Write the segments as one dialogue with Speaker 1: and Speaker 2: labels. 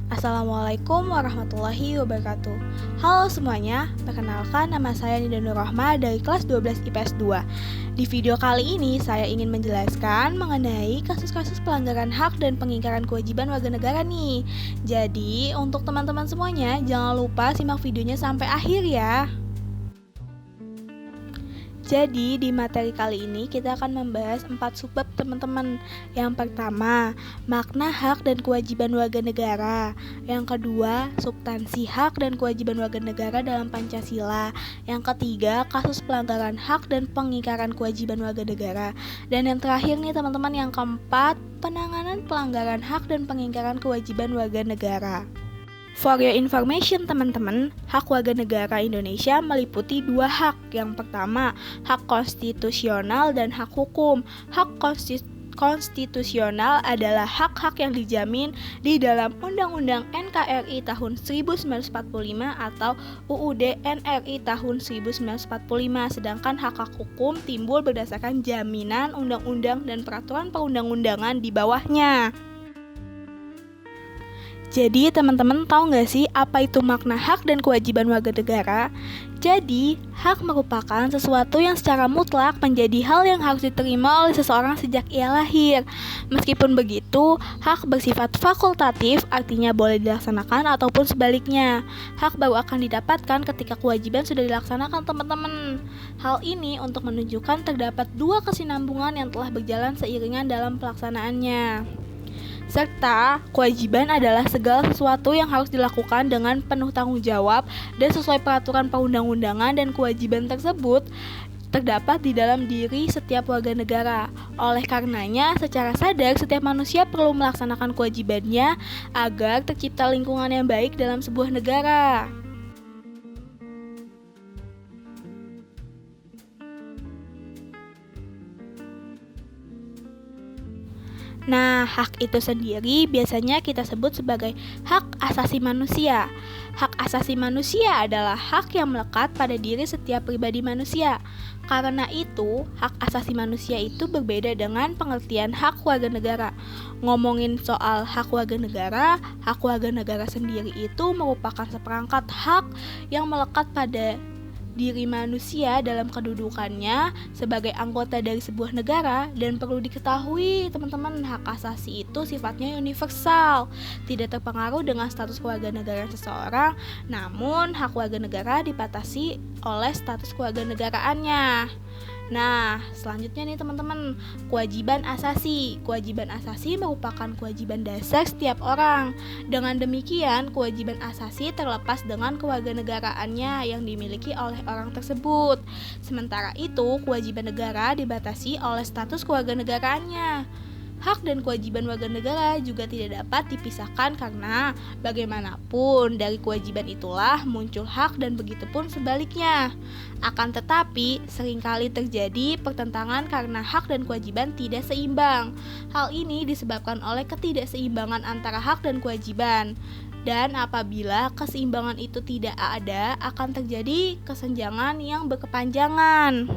Speaker 1: Assalamualaikum warahmatullahi wabarakatuh. Halo semuanya, perkenalkan nama saya Nida Nurrohma dari kelas 12 IPS 2. Di video kali ini saya ingin menjelaskan mengenai kasus-kasus pelanggaran hak dan pengingkaran kewajiban warga negara nih. Jadi, untuk teman-teman semuanya, jangan lupa simak videonya sampai akhir ya. Jadi di materi kali ini kita akan membahas 4 subbab teman-teman. Yang pertama, makna hak dan kewajiban warga negara. Yang kedua, substansi hak dan kewajiban warga negara dalam Pancasila. Yang ketiga, kasus pelanggaran hak dan pengingkaran kewajiban warga negara. Dan yang terakhir nih teman-teman, yang keempat, penanganan pelanggaran hak dan pengingkaran kewajiban warga negara. For your information teman-teman, hak warga negara Indonesia meliputi 2 hak. Yang pertama, hak konstitusional dan hak hukum. Hak konstitusional adalah hak-hak yang dijamin di dalam Undang-Undang NKRI tahun 1945 atau UUD NRI tahun 1945. Sedangkan hak-hak hukum timbul berdasarkan jaminan undang-undang dan peraturan perundang-undangan di bawahnya. Jadi teman-teman tahu nggak sih apa itu makna hak dan kewajiban warga negara? Jadi, hak merupakan sesuatu yang secara mutlak menjadi hal yang harus diterima oleh seseorang sejak ia lahir. Meskipun begitu, hak bersifat fakultatif, artinya boleh dilaksanakan ataupun sebaliknya. Hak baru akan didapatkan ketika kewajiban sudah dilaksanakan teman-teman. Hal ini untuk menunjukkan terdapat 2 kesinambungan yang telah berjalan seiringan dalam pelaksanaannya. Serta kewajiban adalah segala sesuatu yang harus dilakukan dengan penuh tanggung jawab dan sesuai peraturan perundang-undangan, dan kewajiban tersebut terdapat di dalam diri setiap warga negara. Oleh karenanya, secara sadar setiap manusia perlu melaksanakan kewajibannya agar tercipta lingkungan yang baik dalam sebuah negara. Nah, hak itu sendiri biasanya kita sebut sebagai hak asasi manusia. Hak asasi manusia adalah hak yang melekat pada diri setiap pribadi manusia. Karena itu, hak asasi manusia itu berbeda dengan pengertian hak warga negara. Ngomongin soal hak warga negara sendiri itu merupakan seperangkat hak yang melekat pada diri manusia dalam kedudukannya sebagai anggota dari sebuah negara. Dan perlu diketahui teman-teman, hak asasi itu sifatnya universal, tidak terpengaruh dengan status kewarganegaraan seseorang. Namun hak warga negara dibatasi oleh status kewarganegaraannya. Nah, selanjutnya nih teman-teman, kewajiban asasi. Kewajiban asasi merupakan kewajiban dasar setiap orang. Dengan demikian, kewajiban asasi terlepas dengan kewarganegaraannya yang dimiliki oleh orang tersebut. Sementara itu, kewajiban negara dibatasi oleh status kewarganegaraannya. Hak dan kewajiban warga negara juga tidak dapat dipisahkan karena bagaimanapun dari kewajiban itulah muncul hak, dan begitupun sebaliknya. Akan tetapi, seringkali terjadi pertentangan karena hak dan kewajiban tidak seimbang. Hal ini disebabkan oleh ketidakseimbangan antara hak dan kewajiban. Dan apabila keseimbangan itu tidak ada, akan terjadi kesenjangan yang berkepanjangan.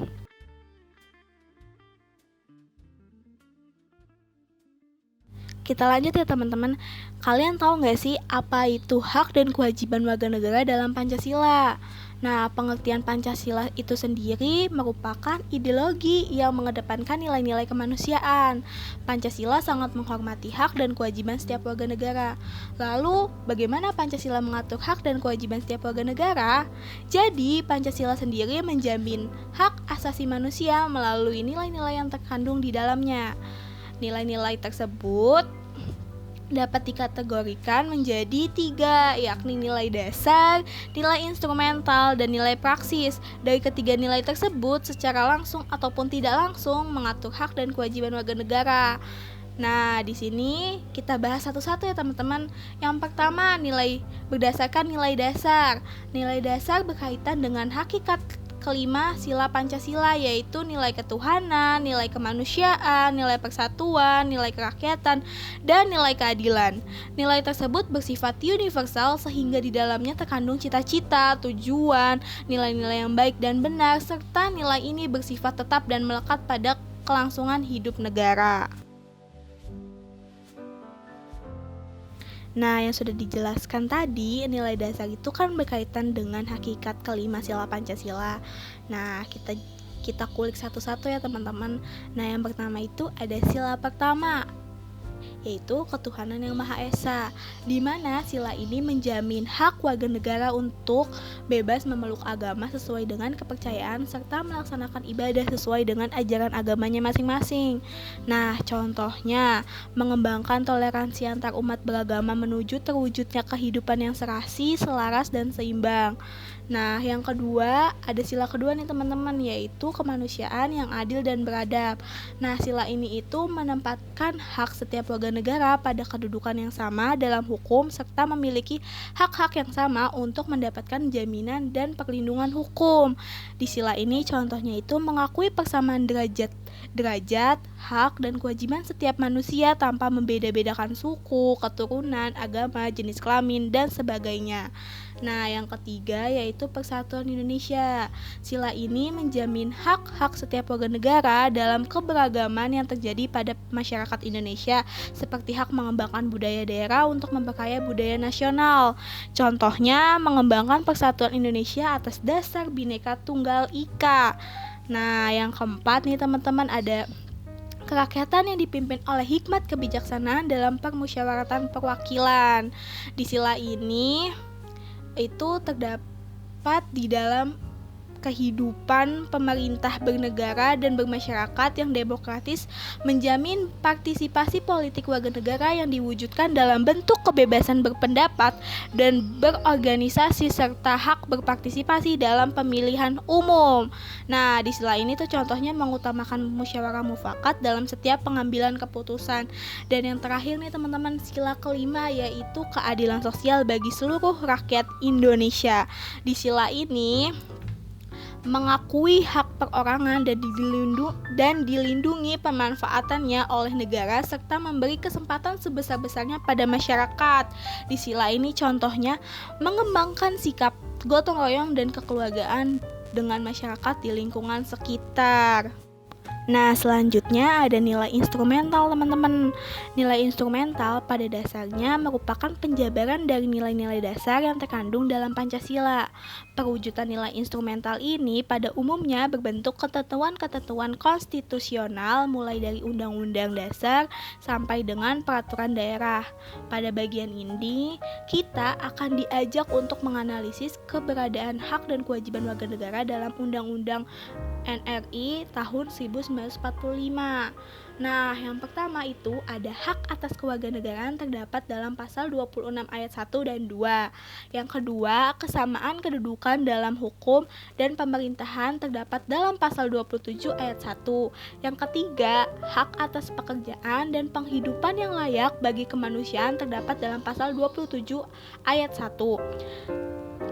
Speaker 1: Kita lanjut ya teman-teman. Kalian tahu nggak sih apa itu hak dan kewajiban warga negara dalam Pancasila? Nah, pengertian Pancasila itu sendiri merupakan ideologi yang mengedepankan nilai-nilai kemanusiaan. Pancasila sangat menghormati hak dan kewajiban setiap warga negara. Lalu, bagaimana Pancasila mengatur hak dan kewajiban setiap warga negara? Jadi, Pancasila sendiri menjamin hak asasi manusia melalui nilai-nilai yang terkandung di dalamnya. Nilai-nilai tersebut dapat dikategorikan menjadi 3, yakni nilai dasar, nilai instrumental, dan nilai praksis. Dari ketiga nilai tersebut secara langsung ataupun tidak langsung mengatur hak dan kewajiban warga negara. Nah, di sini kita bahas satu-satu ya teman-teman. Yang pertama, berdasarkan nilai dasar. Nilai dasar berkaitan dengan hakikat kelima sila Pancasila, yaitu nilai ketuhanan, nilai kemanusiaan, nilai persatuan, nilai kerakyatan, dan nilai keadilan. Nilai tersebut bersifat universal sehingga di dalamnya terkandung cita-cita, tujuan, nilai-nilai yang baik dan benar, serta nilai ini bersifat tetap dan melekat pada kelangsungan hidup negara. Nah, yang sudah dijelaskan tadi, nilai dasar itu kan berkaitan dengan hakikat kelima sila Pancasila. Nah, kita kulik satu-satu ya teman-teman. Nah, yang pertama itu ada sila pertama, yaitu ketuhanan yang Maha Esa, di mana sila ini menjamin hak warga negara untuk bebas memeluk agama sesuai dengan kepercayaan serta melaksanakan ibadah sesuai dengan ajaran agamanya masing-masing. Nah, contohnya mengembangkan toleransi antar umat beragama menuju terwujudnya kehidupan yang serasi, selaras, dan seimbang. Nah, yang kedua, ada sila kedua nih teman-teman, yaitu kemanusiaan yang adil dan beradab. Nah, sila ini itu menempatkan hak setiap warga negara pada kedudukan yang sama dalam hukum serta memiliki hak-hak yang sama untuk mendapatkan jaminan dan perlindungan hukum. Di sila ini contohnya itu mengakui persamaan derajat, hak, dan kewajiban setiap manusia tanpa membeda-bedakan suku, keturunan, agama, jenis kelamin, dan sebagainya. Nah, yang ketiga yaitu Persatuan Indonesia. Sila ini menjamin hak-hak setiap warga negara dalam keberagaman yang terjadi pada masyarakat Indonesia, seperti hak mengembangkan budaya daerah untuk memperkaya budaya nasional. Contohnya, mengembangkan Persatuan Indonesia atas dasar Bhinneka Tunggal Ika. Nah, yang keempat nih teman-teman, ada kerakyatan yang dipimpin oleh hikmat kebijaksanaan dalam permusyawaratan perwakilan. Di sila ini itu terdapat di dalam kehidupan pemerintah bernegara dan bermasyarakat yang demokratis, menjamin partisipasi politik warga negara yang diwujudkan dalam bentuk kebebasan berpendapat dan berorganisasi serta hak berpartisipasi dalam pemilihan umum. Nah, di sila ini tuh contohnya mengutamakan musyawarah mufakat dalam setiap pengambilan keputusan. Dan yang terakhir nih teman-teman, sila kelima yaitu keadilan sosial bagi seluruh rakyat Indonesia. Di sila ini mengakui hak perorangan dan dilindungi pemanfaatannya oleh negara serta memberi kesempatan sebesar-besarnya pada masyarakat. Di sila ini contohnya mengembangkan sikap gotong royong dan kekeluargaan dengan masyarakat di lingkungan sekitar. Nah, selanjutnya ada nilai instrumental teman-teman. Nilai instrumental pada dasarnya merupakan penjabaran dari nilai-nilai dasar yang terkandung dalam Pancasila. Perwujudan nilai instrumental ini pada umumnya berbentuk ketentuan-ketentuan konstitusional mulai dari Undang-Undang Dasar sampai dengan peraturan daerah. Pada bagian ini, kita akan diajak untuk menganalisis keberadaan hak dan kewajiban warga negara dalam Undang-Undang NRI tahun 1945. Nah, yang pertama itu ada hak atas kewarganegaraan terdapat dalam pasal 26 ayat 1 dan 2. Yang kedua, kesamaan kedudukan dalam hukum dan pemerintahan terdapat dalam pasal 27 ayat 1. Yang ketiga, hak atas pekerjaan dan penghidupan yang layak bagi kemanusiaan terdapat dalam pasal 27 ayat 1.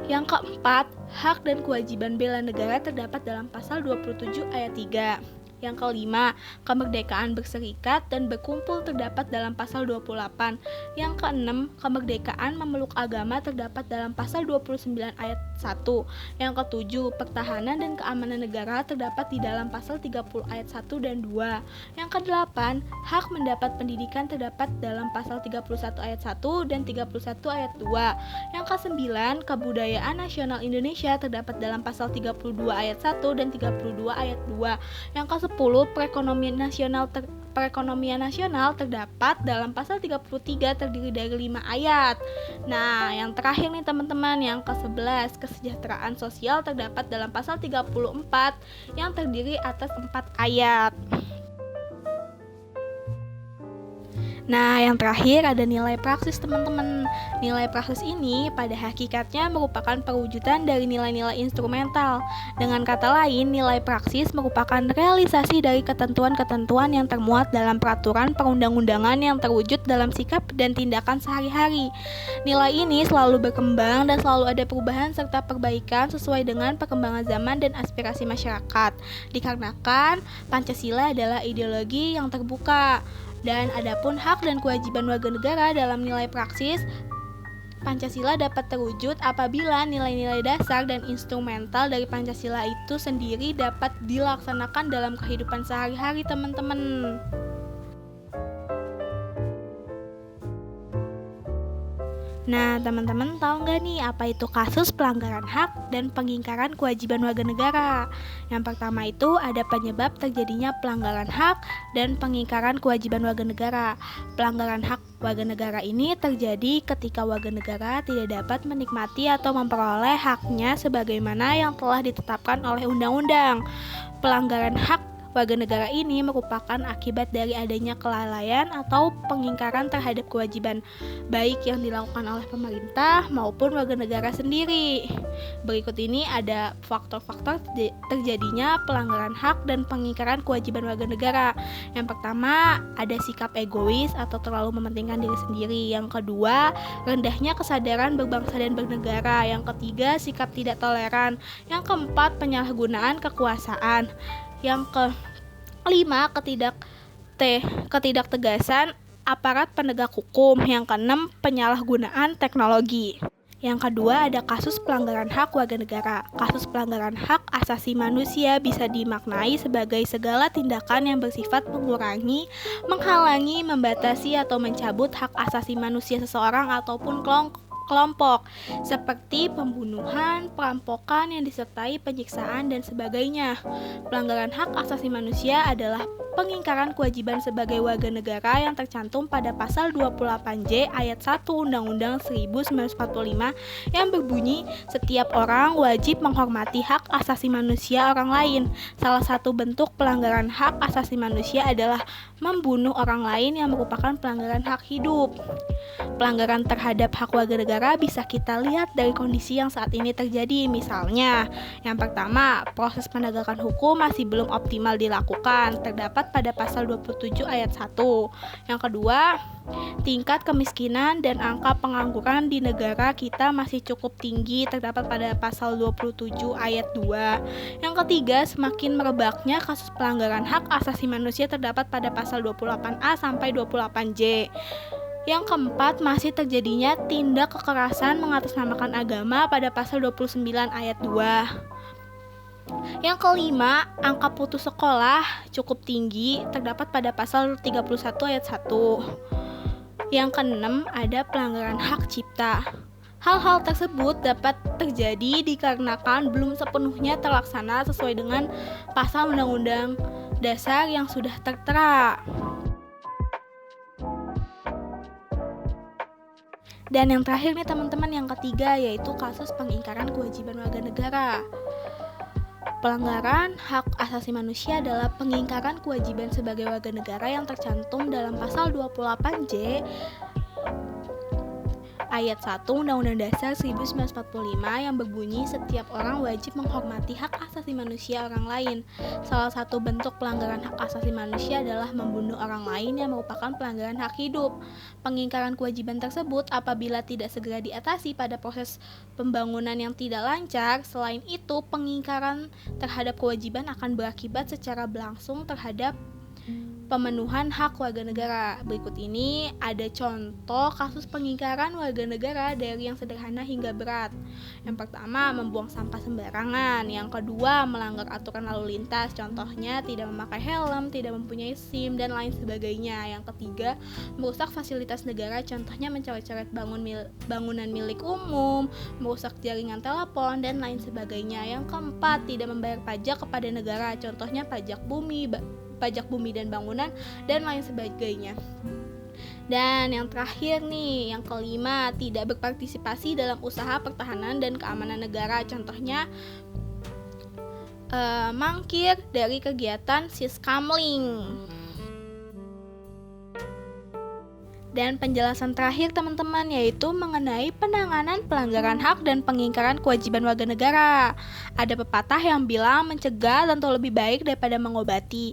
Speaker 1: Yang keempat, hak dan kewajiban bela negara terdapat dalam pasal 27 ayat 3. Yang kelima, kemerdekaan berserikat dan berkumpul terdapat dalam pasal 28. Yang keenam, kemerdekaan memeluk agama terdapat dalam pasal 29 ayat 1. Yang ketujuh, pertahanan dan keamanan negara terdapat di dalam pasal 30 ayat 1 dan 2. Yang kedelapan, hak mendapat pendidikan terdapat dalam pasal 31 ayat 1 dan 31 ayat 2. Yang kesembilan, kebudayaan nasional Indonesia terdapat dalam pasal 32 ayat 1 dan 32 ayat 2. Yang ke-10, perekonomian nasional terdapat dalam pasal 33 terdiri dari 5 ayat. Nah, yang terakhir nih teman-teman, yang ke-11, kesejahteraan sosial terdapat dalam pasal 34 yang terdiri atas 4 ayat. Nah, yang terakhir ada nilai praksis teman-teman. Nilai praksis ini pada hakikatnya merupakan perwujudan dari nilai-nilai instrumental. Dengan kata lain, nilai praksis merupakan realisasi dari ketentuan-ketentuan yang termuat dalam peraturan perundang-undangan yang terwujud dalam sikap dan tindakan sehari-hari. Nilai ini selalu berkembang dan selalu ada perubahan serta perbaikan sesuai dengan perkembangan zaman dan aspirasi masyarakat. Dikarenakan Pancasila adalah ideologi yang terbuka. Dan adapun hak dan kewajiban warga negara dalam nilai praksis Pancasila dapat terwujud apabila nilai-nilai dasar dan instrumental dari Pancasila itu sendiri dapat dilaksanakan dalam kehidupan sehari-hari teman-teman. Nah, teman-teman tahu nggak nih apa itu kasus pelanggaran hak dan pengingkaran kewajiban warga negara? Yang pertama itu ada penyebab terjadinya pelanggaran hak dan pengingkaran kewajiban warga negara. Pelanggaran hak warga negara ini terjadi ketika warga negara tidak dapat menikmati atau memperoleh haknya sebagaimana yang telah ditetapkan oleh undang-undang. Pelanggaran hak warga negara ini merupakan akibat dari adanya kelalaian atau pengingkaran terhadap kewajiban, baik yang dilakukan oleh pemerintah maupun warga negara sendiri. Berikut ini ada faktor-faktor terjadinya pelanggaran hak dan pengingkaran kewajiban warga negara. Yang pertama, ada sikap egois atau terlalu mementingkan diri sendiri. Yang kedua, rendahnya kesadaran berbangsa dan bernegara. Yang ketiga, sikap tidak toleran. Yang keempat, penyalahgunaan kekuasaan. Yang kelima, ketidaktegasan aparat penegak hukum. Yang keenam, penyalahgunaan teknologi. Yang kedua, ada kasus pelanggaran hak warga negara. Kasus pelanggaran hak asasi manusia bisa dimaknai sebagai segala tindakan yang bersifat mengurangi, menghalangi, membatasi, atau mencabut hak asasi manusia seseorang ataupun kelompok, seperti pembunuhan, perampokan yang disertai penyiksaan, dan sebagainya. Pelanggaran hak asasi manusia adalah pengingkaran kewajiban sebagai warga negara yang tercantum pada pasal 28J ayat 1 Undang-Undang 1945 yang berbunyi, setiap orang wajib menghormati hak asasi manusia orang lain. Salah satu bentuk pelanggaran hak asasi manusia adalah membunuh orang lain yang merupakan pelanggaran hak hidup. Pelanggaran terhadap hak warga negara bisa kita lihat dari kondisi yang saat ini terjadi. Misalnya, yang pertama, proses penegakan hukum masih belum optimal dilakukan, terdapat pada pasal 27 ayat 1. Yang kedua, tingkat kemiskinan dan angka pengangguran di negara kita masih cukup tinggi, terdapat pada pasal 27 ayat 2. Yang ketiga, semakin merebaknya kasus pelanggaran hak asasi manusia, terdapat pada pasal 28A sampai 28J. Yang keempat, masih terjadinya tindak kekerasan mengatasnamakan agama pada pasal 29 ayat 2. Yang kelima, angka putus sekolah cukup tinggi, terdapat pada pasal 31 ayat 1. Yang keenam, ada pelanggaran hak cipta. Hal-hal tersebut dapat terjadi dikarenakan belum sepenuhnya terlaksana sesuai dengan pasal Undang-Undang Dasar yang sudah tertera. Dan yang terakhir nih teman-teman, yang ketiga, yaitu kasus pengingkaran kewajiban warga negara. Pelanggaran hak asasi manusia adalah pengingkaran kewajiban sebagai warga negara yang tercantum dalam pasal 28J ayat 1 Undang-Undang Dasar 1945 yang berbunyi, setiap orang wajib menghormati hak asasi manusia orang lain. Salah satu bentuk pelanggaran hak asasi manusia adalah membunuh orang lain yang merupakan pelanggaran hak hidup. Pengingkaran kewajiban tersebut apabila tidak segera diatasi pada proses pembangunan yang tidak lancar. Selain itu, pengingkaran terhadap kewajiban akan berakibat secara berlangsung terhadap pemenuhan hak warga negara. Berikut ini ada contoh kasus pengingkaran warga negara dari yang sederhana hingga berat. Yang pertama, membuang sampah sembarangan. Yang kedua, melanggar aturan lalu lintas. Contohnya, tidak memakai helm, tidak mempunyai SIM, dan lain sebagainya. Yang ketiga, merusak fasilitas negara. Contohnya, mencoret-coret bangunan milik umum, merusak jaringan telepon, dan lain sebagainya. Yang keempat, tidak membayar pajak kepada negara. Contohnya, pajak bumi dan bangunan, dan lain sebagainya. Dan yang terakhir nih, yang kelima, tidak berpartisipasi dalam usaha pertahanan dan keamanan negara. Contohnya, mangkir dari kegiatan Siskamling. Dan penjelasan terakhir teman-teman, yaitu mengenai penanganan pelanggaran hak dan pengingkaran kewajiban warga negara. Ada pepatah yang bilang mencegah tentu lebih baik daripada mengobati.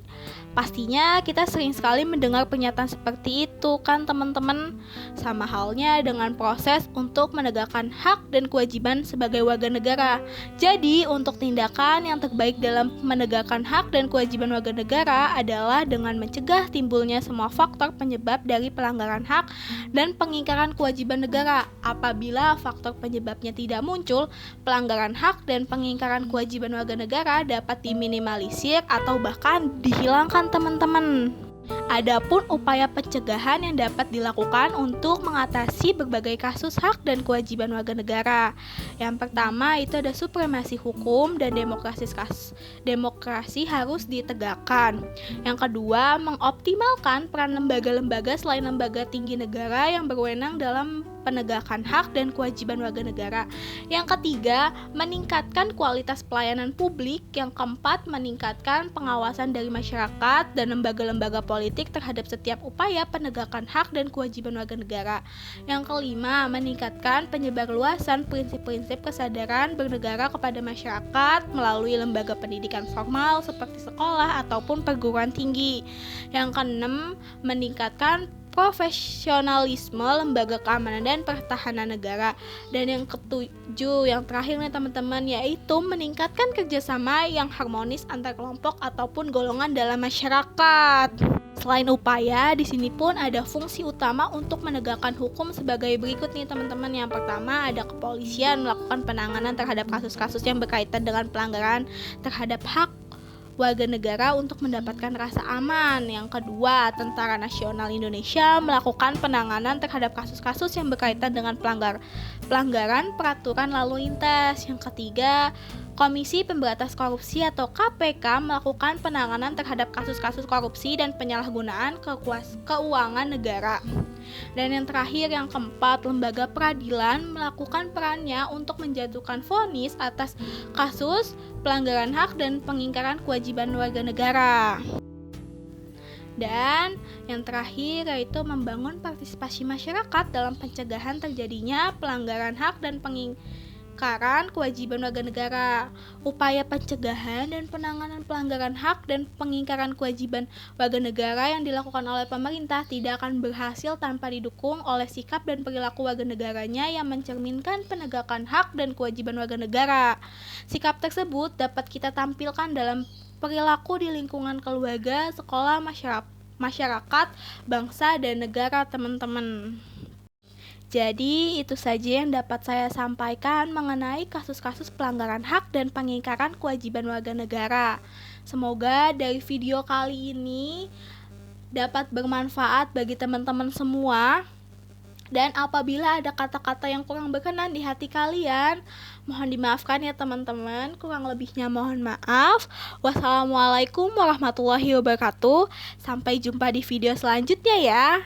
Speaker 1: Pastinya kita sering sekali mendengar pernyataan seperti itu kan teman-teman. Sama halnya dengan proses untuk menegakkan hak dan kewajiban sebagai warga negara. Jadi untuk tindakan yang terbaik dalam menegakkan hak dan kewajiban warga negara adalah dengan mencegah timbulnya semua faktor penyebab dari pelanggaran hak dan pengingkaran kewajiban negara. Apabila faktor penyebabnya tidak muncul, pelanggaran hak dan pengingkaran kewajiban warga negara dapat diminimalisir atau bahkan dihilangkan teman-teman. Adapun upaya pencegahan yang dapat dilakukan untuk mengatasi berbagai kasus hak dan kewajiban warga negara. Yang pertama itu ada supremasi hukum dan demokrasi harus ditegakkan. Yang kedua, mengoptimalkan peran lembaga-lembaga selain lembaga tinggi negara yang berwenang dalam penegakan hak dan kewajiban warga negara. Yang ketiga, meningkatkan kualitas pelayanan publik. Yang keempat, meningkatkan pengawasan dari masyarakat dan lembaga-lembaga politik terhadap setiap upaya penegakan hak dan kewajiban warga negara. Yang kelima, meningkatkan penyebarluasan prinsip-prinsip kesadaran bernegara kepada masyarakat melalui lembaga pendidikan formal seperti sekolah ataupun perguruan tinggi. Yang keenam, meningkatkan profesionalisme lembaga keamanan dan pertahanan negara. Dan yang ketujuh, yang terakhir nih teman-teman, yaitu meningkatkan kerjasama yang harmonis antar kelompok ataupun golongan dalam masyarakat. Selain upaya, di sini pun ada fungsi utama untuk menegakkan hukum sebagai berikut nih teman-teman. Yang pertama, ada kepolisian melakukan penanganan terhadap kasus-kasus yang berkaitan dengan pelanggaran terhadap hak warga negara untuk mendapatkan rasa aman. Yang kedua, Tentara Nasional Indonesia melakukan penanganan terhadap kasus-kasus yang berkaitan dengan pelanggaran peraturan lalu lintas. Yang ketiga, Komisi Pemberantasan Korupsi atau KPK melakukan penanganan terhadap kasus-kasus korupsi dan penyalahgunaan keuangan negara. Dan yang terakhir, yang keempat, lembaga peradilan melakukan perannya untuk menjatuhkan vonis atas kasus pelanggaran hak dan pengingkaran kewajiban warga negara. Dan yang terakhir yaitu membangun partisipasi masyarakat dalam pencegahan terjadinya pelanggaran hak dan pengingkaran kewajiban warga negara. Upaya pencegahan dan penanganan pelanggaran hak dan pengingkaran kewajiban warga negara yang dilakukan oleh pemerintah tidak akan berhasil tanpa didukung oleh sikap dan perilaku warga negaranya yang mencerminkan penegakan hak dan kewajiban warga negara. Sikap tersebut dapat kita tampilkan dalam perilaku di lingkungan keluarga, sekolah, masyarakat, bangsa, dan negara, teman-teman. Jadi, itu saja yang dapat saya sampaikan mengenai kasus-kasus pelanggaran hak dan pengingkaran kewajiban warga negara. Semoga dari video kali ini dapat bermanfaat bagi teman-teman semua. Dan apabila ada kata-kata yang kurang berkenan di hati kalian, mohon dimaafkan ya teman-teman. Kurang lebihnya mohon maaf. Wassalamualaikum warahmatullahi wabarakatuh. Sampai jumpa di video selanjutnya ya.